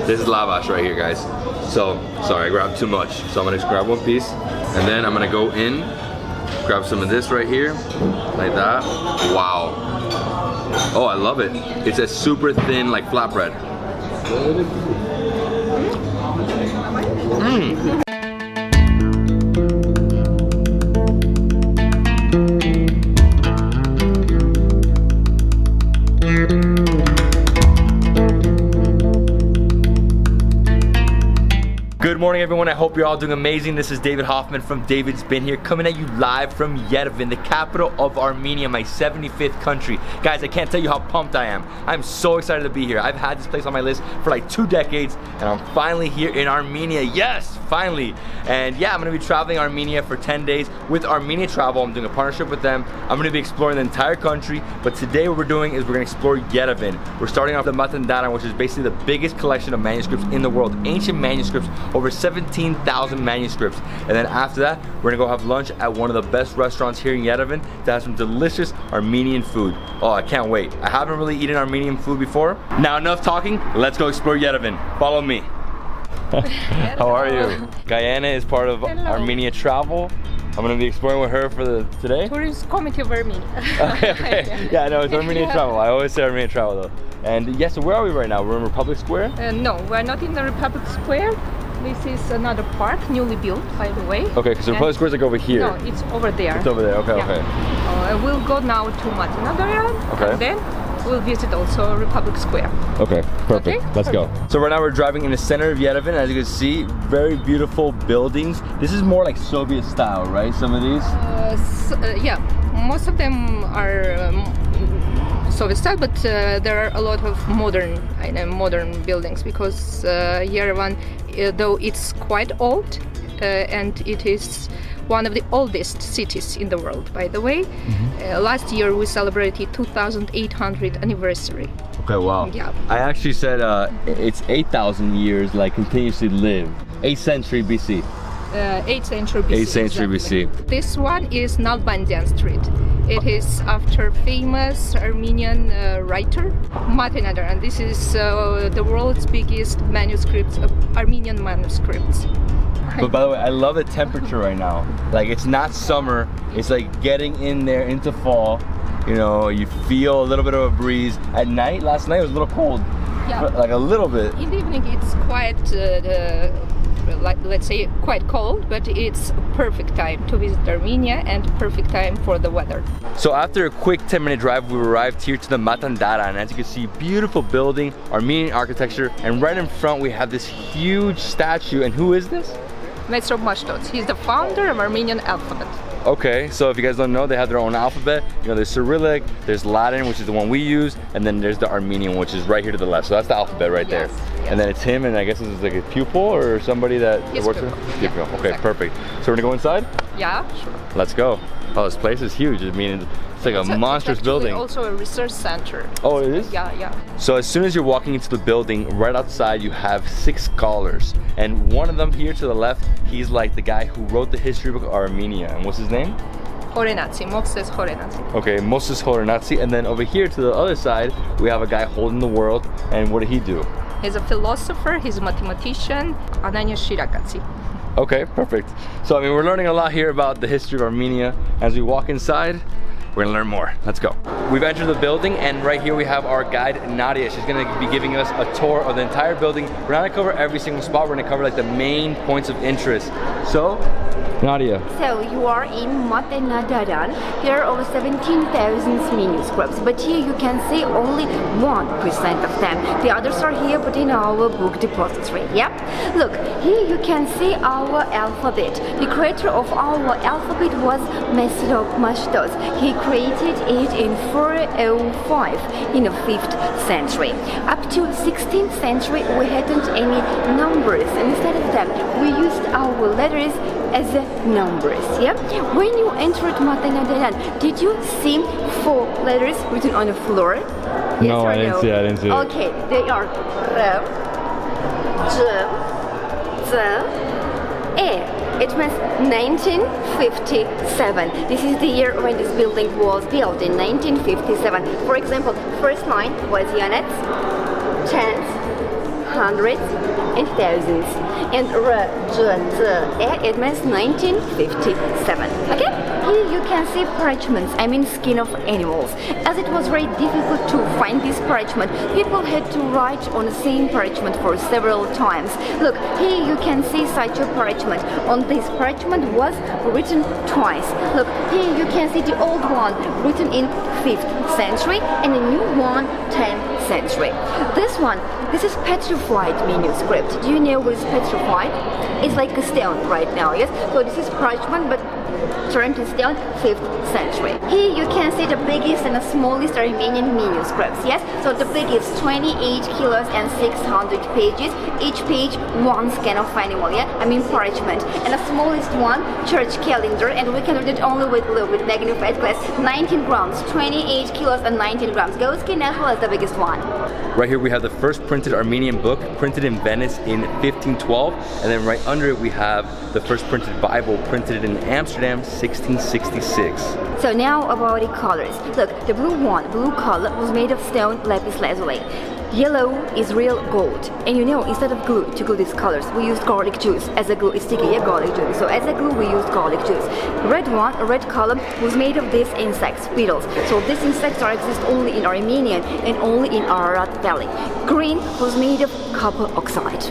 This is lavash right here, guys. So, sorry, I grabbed too much. So I'm gonna just grab one piece, and then I'm gonna go in, grab some of this right here, like that. Wow. Oh, I love it. It's a super thin, like flatbread. Mmm. Good morning, everyone. I hope you're all doing amazing. This is David Hoffman from Davidsbeenhere, coming at you live from Yerevan, the capital of Armenia, my 75th country. Guys, I can't tell you how pumped I am. I'm so excited to be here. I've had this place on my list for like 2 decades, and I'm finally here in Armenia. Yes, finally. And yeah, I'm gonna be traveling Armenia for 10 days with Armenia Travel. I'm doing a partnership with them. I'm gonna be exploring the entire country, but today what we're doing is we're gonna explore Yerevan. We're starting off the Matendaran, which is basically the biggest collection of manuscripts in the world. Ancient manuscripts, over 17,000 manuscripts. And then after that, we're gonna go have lunch at one of the best restaurants here in Yerevan that has some delicious Armenian food. Oh, I can't wait. I haven't really eaten Armenian food before. Now enough talking, let's go explore Yerevan. Follow me. How are you? Gayane is part of Hello. Armenia Travel. I'm gonna be exploring with her for today. Tourist Committee of Armenia. Okay. Yeah, no, it's Armenia Travel. I always say Armenia Travel though. And yes, so where are we right now? We're in Republic Square? No, we're not in the Republic Square. This is another park, newly built, by the way. Okay, because the Republic Square is like over here. No, it's over there. It's over there, okay, yeah. okay. We'll go now to Matendaran, Okay. and then we'll visit also Republic Square. Okay, perfect. Okay? Let's go. So right now we're driving in the center of Yerevan. As you can see, very beautiful buildings. This is more like Soviet style, right? Some of these? Yeah, most of them are Soviet style, but there are a lot of modern buildings because Yerevan, though it's quite old, and it is one of the oldest cities in the world, by the way. Last year we celebrated 2800th anniversary. Okay, wow. Yeah. I actually said it's 8,000 years, like continuously lived. 8th century BC. 8th century BC. 8th century exactly. BC. This one is Nalbandian Street. It is after famous Armenian writer Matendaran. This is the world's biggest manuscripts of Armenian manuscripts. But by the way, I love the temperature right now. Like it's not summer, it's like getting in there into fall. You know, you feel a little bit of a breeze. At night, last night it was a little cold. Yeah. Like a little bit. In the evening it's quite, like, let's say, quite cold, but it's a perfect time to visit Armenia and perfect time for the weather. So after a quick 10-minute drive, we arrived here to the Matendaran. As you can see, beautiful building, Armenian architecture, and right in front we have this huge statue. And who is this? Maestro Mashtots. He's the founder of Armenian Alphabet. Okay, so if you guys don't know, they have their own alphabet. You know, there's Cyrillic, there's Latin, which is the one we use, and then there's the Armenian, which is right here to the left. So that's the alphabet right there. Yes. And then it's him, and I guess this is like a pupil or somebody that works with him? Yeah, Pupil. Okay, exactly. perfect. So we're gonna go inside? Yeah, sure. Let's go. Oh, this place is huge. I mean, it's like a monstrous it's building. Also a research center. Oh, it is? Yeah, yeah. So as soon as you're walking into the building, right outside you have 6 scholars. And one of them here to the left, he's like the guy who wrote the history book of Armenia. And what's his name? Horenatsi, Moses Horenatsi. Okay, Moses Horenatsi. And then over here to the other side, we have a guy holding the world. And what did he do? He's a philosopher, he's a mathematician, Ananya Shirakatsi. Okay, perfect. So I mean, we're learning a lot here about the history of Armenia. As we walk inside, we're gonna learn more. Let's go. We've entered the building, and right here we have our guide, Nadia. She's gonna be giving us a tour of the entire building. We're not gonna cover every single spot. We're gonna cover like the main points of interest. So, Nadia. So you are in Matendaran. There are over 17,000 manuscripts, but here you can see only 1% of them. The others are here, but in our book depository. Yeah. Look, here you can see our alphabet. The creator of our alphabet was Maestro Mashtots. He created it in 405 in the 5th century. Up to 16th century, we hadn't any numbers. Instead of that, we used our letters as numbers. Yeah. When you entered Matendaran, did you see 4 letters written on the floor? Yes No, I didn't see it. I didn't see it. Okay, they are R, J, Z, E. It means 1957. This is the year when this building was built, in 1957. For example, first line was units, tens, hundreds and thousands. And it means 1957. Okay? Here you can see parchments, I mean skin of animals. As it was very difficult to find this parchment, people had to write on the same parchment for several times. Look, here you can see such a parchment. On this parchment was written twice. Look, here you can see the old one written in 5th century and a new one 10th century. This is petrified manuscript. Do you know what is petrified? It's like a stone right now, yes? So this is parchment, but turned to stone 5th century. Here you can see the biggest and the smallest Armenian manuscripts, yes? So the biggest 28 kilos and 600 pages, each page one scan of animal, yeah? I mean parchment. And the smallest one, church calendar, and we can read it only with magnified glass, 19 grams, 28 kilos and 19 grams. Go skin as well as the biggest one. Right here we have the first printed Armenian book, printed in Venice in 1512, and then right under it we have the first printed Bible, printed in Amsterdam, 1666. So now about the colors. Look, the blue color was made of stone lapis lazuli. Yellow is real gold. And you know, instead of glue to glue these colors, we used garlic juice as a glue. It's sticky, yeah, garlic juice. So as a glue, we used garlic juice. Red color was made of these insects, beetles. So these insects exist only in Armenia and only in Ararat Valley. Green was made of copper oxide.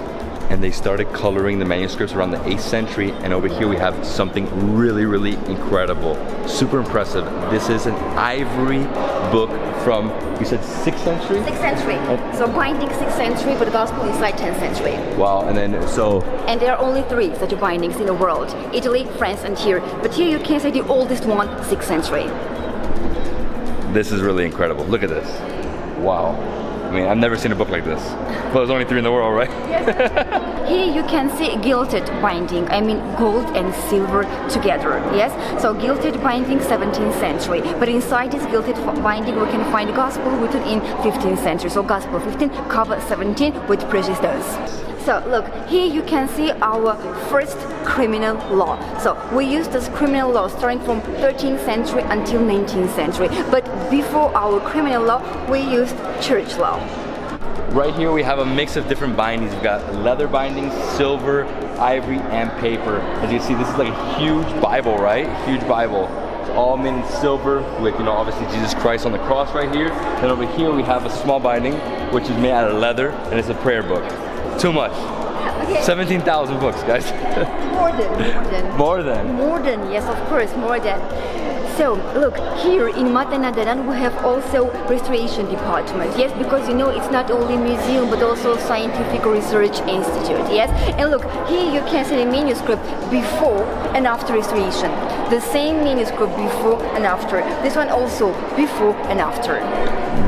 And they started coloring the manuscripts around the 8th century, and over here we have something really, really incredible. Super impressive. This is an ivory book from, you said 6th century? 6th century. So binding 6th century, but the gospel inside 10th century. Wow, and then so... And there are only 3 such bindings in the world. Italy, France, and here. But here you can say the oldest one, 6th century. This is really incredible. Look at this. Wow. I mean, I've never seen a book like this. Well, there's only 3 in the world, right? Yes. Here you can see gilded binding, I mean gold and silver together, yes? So gilded binding 17th century, but inside this gilded binding we can find gospel written in 15th century. So gospel 15, cover 17 with precious stones. So look, here you can see our first criminal law. So we used this criminal law starting from 13th century until 19th century. But before our criminal law, we used church law. Right here we have a mix of different bindings. We've got leather bindings, silver, ivory, and paper. As you see, this is like a huge Bible, right? Huge Bible. It's all made in silver with, you know, obviously Jesus Christ on the cross right here. Then over here we have a small binding, which is made out of leather, and it's a prayer book. Too much. Okay. 17,000 books, guys. More than, yes, of course, more than. So, look, here in Matendaran we have also restoration department, yes, because you know it's not only museum but also scientific research institute, yes. And look, here you can see the manuscript before and after restoration. The same manuscript before and after. This one also before and after.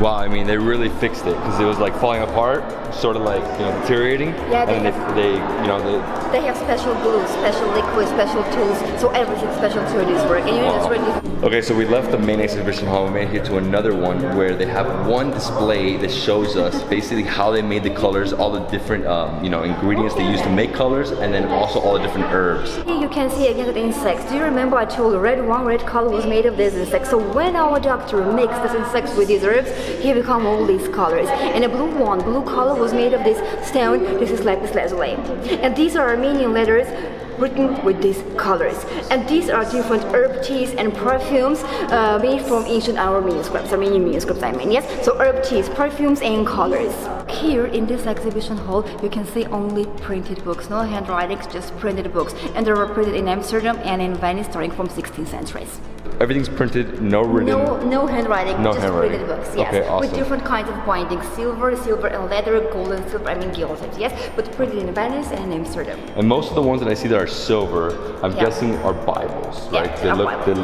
Wow, I mean, they really fixed it because it was like falling apart, sort of like, you know, deteriorating. Yeah, they have special glue, special liquid, special tools, so everything special to this work. And you know, it's really... Okay, so we left the main exhibition hall, we made it here to another one where they have one display that shows us basically how they made the colors, all the different you know, ingredients they used to make colors, and then also all the different herbs. Here you can see again the insects. Do you remember I told you red color was made of these insects? So when our doctor mixed these insects with these herbs, here become all these colors. And the blue color was made of this stone. This is lapis lazuli. And these are Armenian letters written with these colors. And these are different herb teas and perfumes made from ancient Armenian manuscripts, I mean, yes? So herb teas, perfumes and colors. Here in this exhibition hall, you can see only printed books, no handwritings, just printed books. And they were printed in Amsterdam and in Venice starting from 16th centuries. Everything's printed, no written? No handwriting, no just handwriting. printed books, yes. Okay, awesome. With different kinds of bindings, silver and leather, gold and silver, I mean gilded, yes. But printed in Venice and in Amsterdam. And most of the ones that I see that are silver, I'm guessing are Bibles, right? Yeah,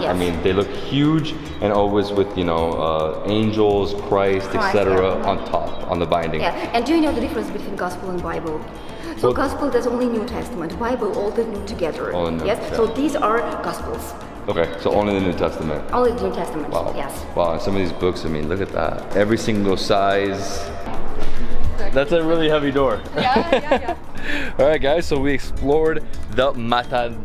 I mean, they look huge and always with, you know, angels, Christ, etc. on top, on the binding. Yeah, and do you know the difference between Gospel and Bible? So well, Gospel, there's only New Testament. Bible, all the New together. All the New, yes, yeah. So these are Gospels. Okay, so only the New Testament. Only the New Testament, wow. Yes. Wow, and some of these books, I mean, look at that. Every single size. That's a really heavy door. Yeah. All right, guys, so we explored the Matendaran.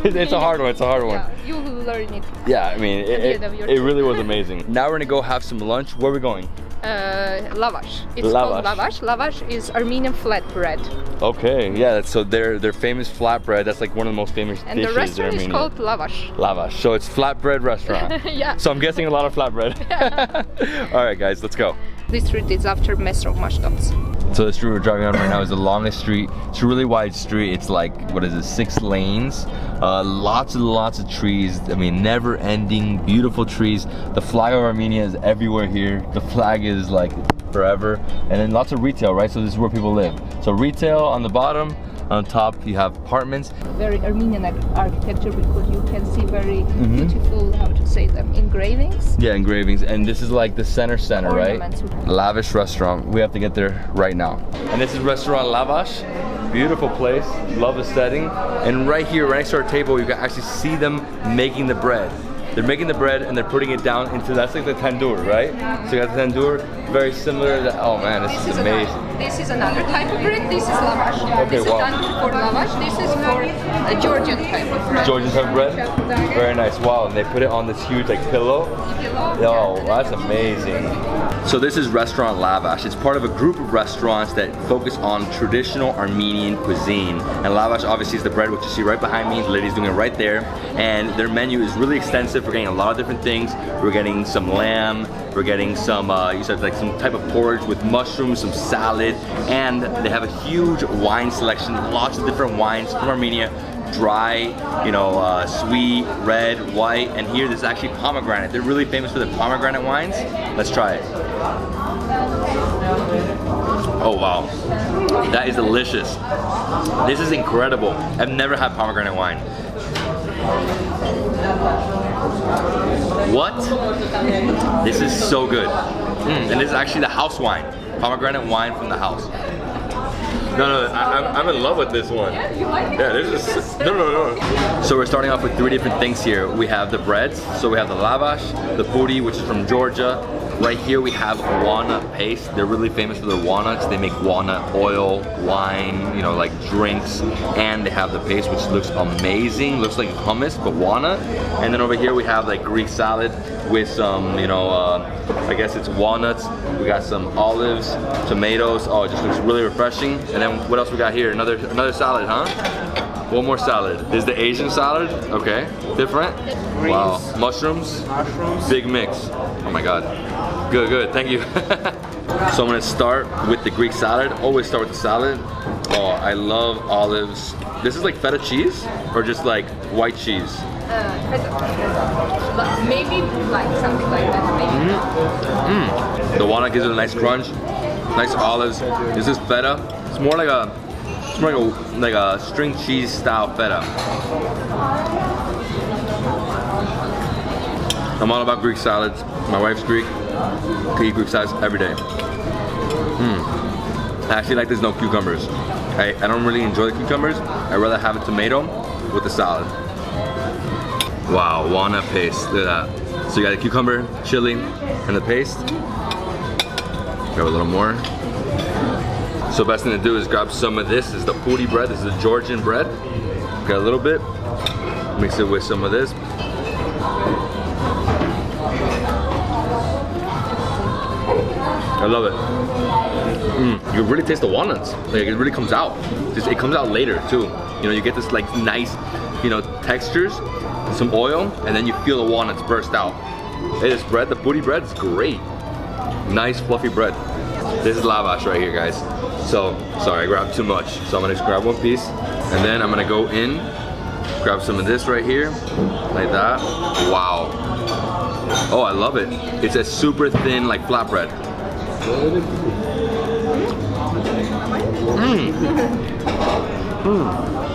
It's a hard one, Yeah, you will learn it. Yeah, I mean, it really was amazing. Now we're gonna go have some lunch. Where are we going? Lavash. It's Lavash. called lavash. Lavash is Armenian flatbread. Okay, yeah, so their famous flatbread, that's like one of the most famous And dishes the restaurant in is Armenia. called Lavash. Lavash, so it's flatbread restaurant. Yeah. So I'm guessing a lot of flatbread. All right, guys, let's go. This street is after Mesrov Mashtovs. So the street we're driving on right now is the longest street. It's a really wide street. It's like, what is it, 6 lanes. Lots and lots of trees. I mean, never ending, beautiful trees. The flag of Armenia is everywhere here. The flag is like forever. And then lots of retail, right? So this is where people live. So retail on the bottom, on top you have apartments. Very Armenian architecture because you can see very beautiful, how to say them, engravings. Yeah, engravings. And this is like the center, Ornaments. right? Lavish restaurant. We have to get there right now. And this is restaurant Lavash. Beautiful place. Love the setting. And right here, right next to our table, you can actually see them making the bread. They're making the bread and they're putting it down into, that's like the tandoor, right? So you got the tandoor, very similar to, oh man, this is amazing. This is another type of bread. This is lavash. Okay, this wow. is done for lavash. This is for a Georgian type of bread. Georgian type of bread? Very nice. Wow, and they put it on this huge like pillow. Oh, that's amazing. So this is restaurant Lavash. It's part of a group of restaurants that focus on traditional Armenian cuisine. And Lavash obviously is the bread, which you see right behind me. The lady's doing it right there. And their menu is really extensive. We're getting a lot of different things. We're getting some lamb. We're getting some, you said like some type of porridge with mushrooms, some salad. And they have a huge wine selection. Lots of different wines from Armenia. Dry, you know, sweet, red, white, and here this is actually pomegranate. They're really famous for their pomegranate wines. Let's try it. Oh wow, that is delicious. This is incredible. I've never had pomegranate wine. What? This is so good. And this is actually the house wine. Pomegranate wine from the house. No, I'm in love with this one. Yeah, you like it? Yeah, this is, no. So we're starting off with 3 different things here. We have the breads, so we have the lavash, the puri, which is from Georgia. Right here we have walnut paste. They're really famous for their walnuts. They make walnut oil, wine, you know, like drinks, and they have the paste, which looks amazing. Looks like hummus, but walnut. And then over here we have like Greek salad with some, you know, I guess it's walnuts. We got some olives, tomatoes. Oh, it just looks really refreshing. And then what else we got here? Another salad, huh? One more salad. This is the Asian salad. Okay, different. Greens. Wow, mushrooms. Big mix. Oh my God. Good, thank you. So I'm gonna start with the Greek salad. Always start with the salad. Oh, I love olives. This is like feta cheese or just like white cheese? But maybe like something like that. Maybe. The walnut gives it a nice crunch. Nice olives. This is feta. It's more like a string cheese style feta. I'm all about Greek salads. My wife's Greek. I eat Greek salads every day. I actually like there's no cucumbers. I don't really enjoy the cucumbers. I'd rather have a tomato with the salad. Wow, walnut paste. Look at that. So you got the cucumber, chili, and the paste. Grab a little more. So best thing to do is grab some of this. This is the puri bread. This is the Georgian bread. Got a little bit. Mix it with some of this. I love it. You really taste the walnuts. Like it really comes out. It comes out later too. You know, you get this like nice, you know, textures, some oil, and then you feel the walnuts burst out. Hey, this bread, the puri bread, is great. Nice fluffy bread. This is lavash right here, guys. So, sorry, I grabbed too much. So I'm gonna just grab one piece, and then I'm gonna go in, grab some of this right here, like that. Wow. Oh, I love it. It's a super thin, like flatbread.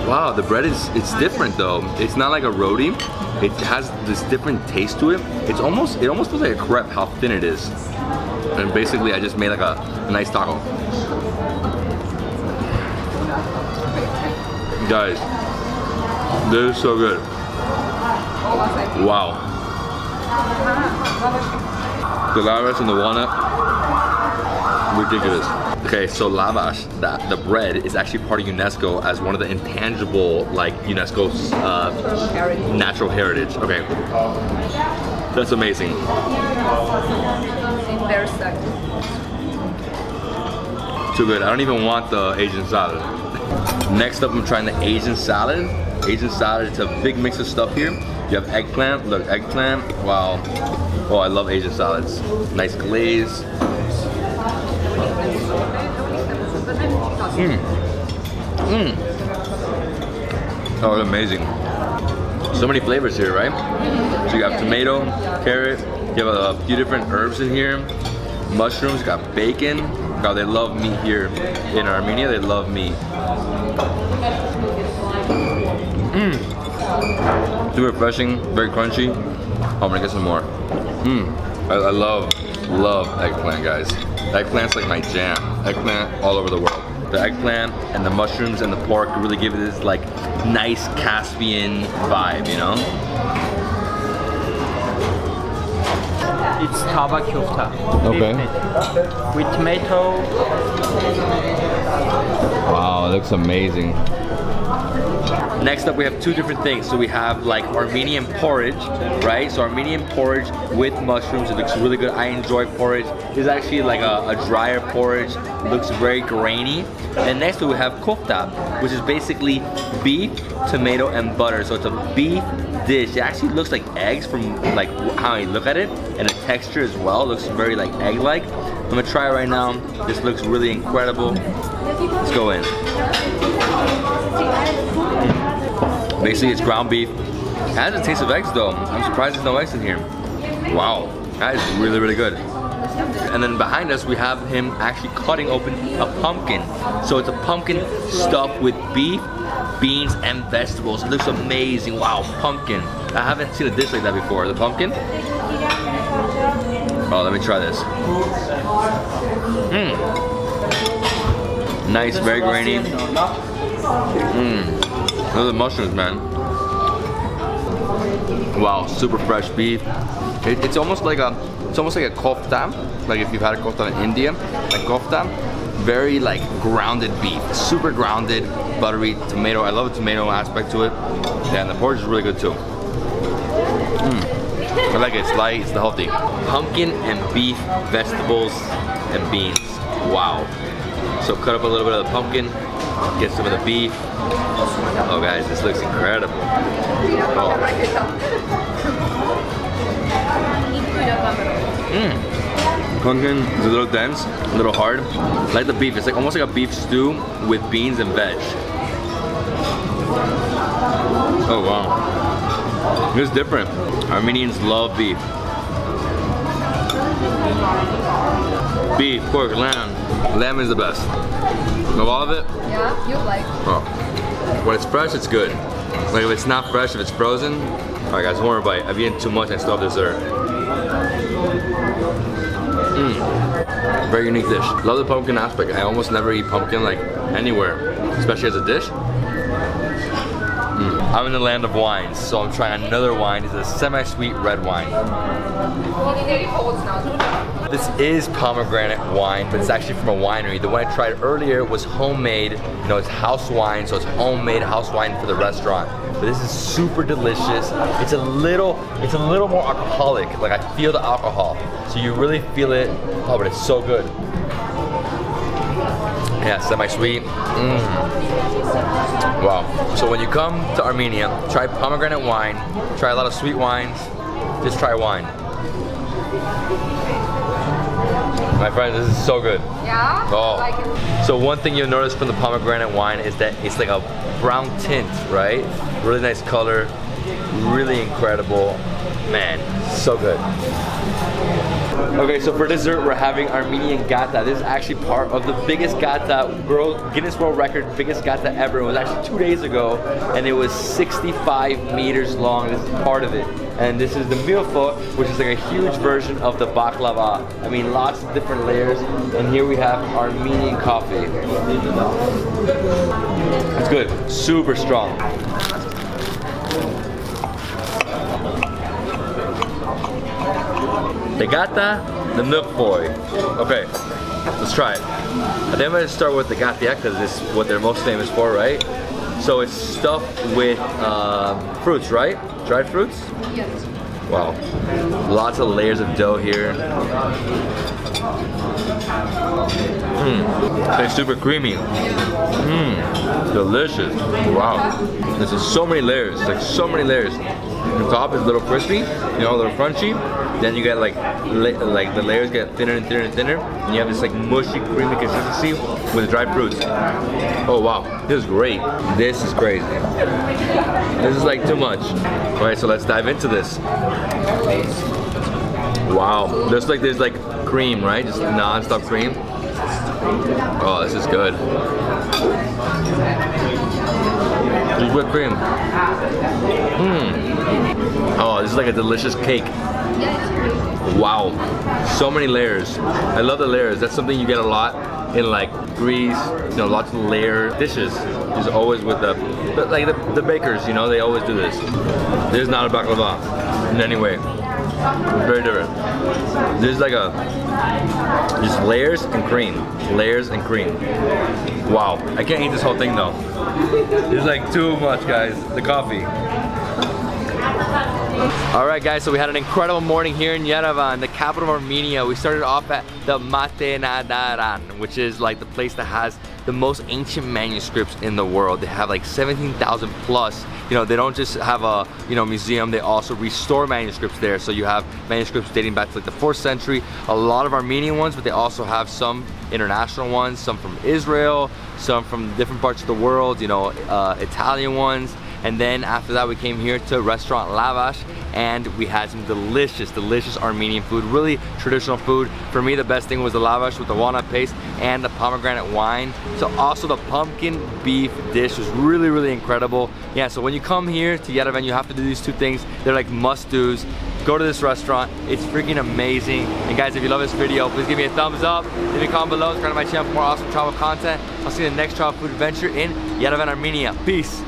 Wow, the bread it's different though. It's not like a roti. It has this different taste to it. It almost feels like a crepe how thin it is. And basically I just made like a nice taco. Guys, this is so good. Wow. The lavash and the walnut, ridiculous. Okay, so lavash, the bread is actually part of UNESCO as one of the intangible, like UNESCO's natural heritage. Okay, that's amazing. Too good. I don't even want the Asian salad. Next up, I'm trying the Asian salad. Asian salad, it's a big mix of stuff here. You have eggplant, look, eggplant, wow. Oh, I love Asian salads. Nice glaze. Oh, it's amazing. So many flavors here, right? So you have tomato, carrot, you have a few different herbs in here. Mushrooms, you got bacon. God, they love meat here in Armenia, they love meat. Super refreshing, very crunchy. Oh, I'm gonna get some more. I love eggplant, guys. Eggplant's like my jam. Eggplant all over the world. The eggplant and the mushrooms and the pork really give it this like nice Caspian vibe, you know? It's tava kofta. Okay. With tomato. Wow, it looks amazing. Next up, we have two different things. So we have like Armenian porridge, right? So Armenian porridge with mushrooms. It looks really good. I enjoy porridge. It's actually like a drier porridge. It looks very grainy. And next we have kofta, which is basically beef, tomato, and butter. So it's a beef dish. It actually looks like eggs from like how I look at it, and the texture as well. It looks very like egg-like. I'm gonna try it right now. This looks really incredible. Let's go in. Basically, it's ground beef. It has a taste of eggs though. I'm surprised there's no eggs in here. Wow, that is really, really good. And then behind us, we have him actually cutting open a pumpkin. So it's a pumpkin stuffed with beef, beans, and vegetables. It looks amazing. Wow, pumpkin. I haven't seen a dish like that before. The pumpkin. Oh, let me try this. Nice, very grainy. Those are the mushrooms, man. Wow, super fresh beef. It's almost like a kofta. Like if you've had a kofta in India, like kofta. Very like grounded beef, super grounded, buttery tomato. I love the tomato aspect to it. Yeah, and the porridge is really good too. I like it. It's light. It's healthy. Pumpkin and beef, vegetables, and beans. Wow. So cut up a little bit of the pumpkin, get some of the beef. Oh guys, this looks incredible. Oh. Pumpkin is a little dense, a little hard. Like the beef, it's like almost like a beef stew with beans and veg. Oh wow. It's different. Armenians love beef. Beef, pork, lamb. Lamb is the best. Of all of it? Yeah, you like. Oh. When it's fresh, it's good. Like if it's not fresh, if it's frozen. Alright guys, one more bite. I've eaten too much and I still have dessert. Very unique dish. Love the pumpkin aspect. I almost never eat pumpkin like anywhere, especially as a dish. I'm in the land of wines, so I'm trying another wine. It's a semi-sweet red wine. This is pomegranate wine, but it's actually from a winery. The one I tried earlier was homemade. You know, it's house wine, so it's homemade house wine for the restaurant. But this is super delicious. It's a little more alcoholic. Like I feel the alcohol, so you really feel it. Oh, but it's so good. Yeah, semi-sweet. Wow. So when you come to Armenia, try pomegranate wine. Try a lot of sweet wines. Just try wine. My friends, this is so good. Yeah? Oh. Like it. So one thing you'll notice from the pomegranate wine is that it's like a brown tint, right? Really nice color. Really incredible. Man, so good. Okay, so for dessert, we're having Armenian gata. This is actually part of the biggest gata, Guinness World Record, biggest gata ever. It was actually 2 days ago, and it was 65 meters long. This is part of it. And this is the milfo, which is like a huge version of the baklava. I mean, lots of different layers. And here we have Armenian coffee. It's good, super strong. The gata, the milfoi. Okay, let's try it. I think I'm gonna start with the gatia because this is what they're most famous for, right? So it's stuffed with fruits, right? Dried fruits? Yes. Wow. Lots of layers of dough here. It's super creamy. Delicious. Wow. This is so many layers, like so many layers. The top is a little crispy, you know, a little crunchy. Then you get like the layers get thinner and thinner and thinner. And you have this like mushy, creamy consistency with dried fruits. Oh wow, this is great. This is crazy. This is like too much. All right, so let's dive into this. Wow, there's like cream, right? Just non-stop cream. Oh, this is good. Just whipped cream. Oh, this is like a delicious cake. Wow, so many layers. I love the layers. That's something you get a lot in like Greece. You know, lots of layer dishes. Is always with the bakers. You know, they always do this. This is not a baklava in any way. It's very different. This is like just layers and cream. Layers and cream. Wow, I can't eat this whole thing though. It's like too much, guys. The coffee. Alright guys, so we had an incredible morning here in Yerevan, the capital of Armenia. We started off at the Matendaran, which is like the place that has the most ancient manuscripts in the world. They have like 17,000 plus. You know, they don't just have a museum, they also restore manuscripts there. So you have manuscripts dating back to like the 4th century, a lot of Armenian ones, but they also have some international ones, some from Israel, some from different parts of the world, you know, Italian ones. And then after that we came here to restaurant Lavish and we had some delicious Armenian food, really traditional food. For me the best thing was the Lavish with the walnut paste and the pomegranate wine. So also the pumpkin beef dish was really incredible. Yeah, so when you come here to Yerevan you have to do these two things. They're like must-dos. Go to this restaurant, it's freaking amazing. And guys, if you love this video, please give me a thumbs up, leave me a comment below, subscribe to my channel for more awesome travel content. I'll see you in the next travel food adventure in Yerevan, Armenia. Peace.